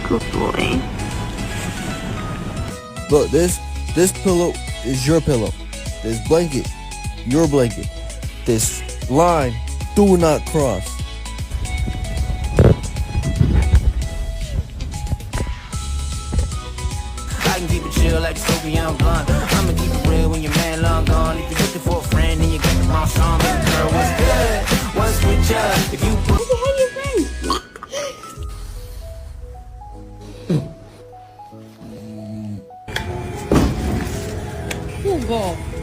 Good boy. Look, this pillow is your pillow. This blanket, your blanket. This line, do not cross. I can keep it chill like Soviet blunt. I'ma keep it real when your man long gone. If you're looking for a friend and you got the wrong song, baby girl, what's good? What's with ya? If you What the hell you been? Oh God.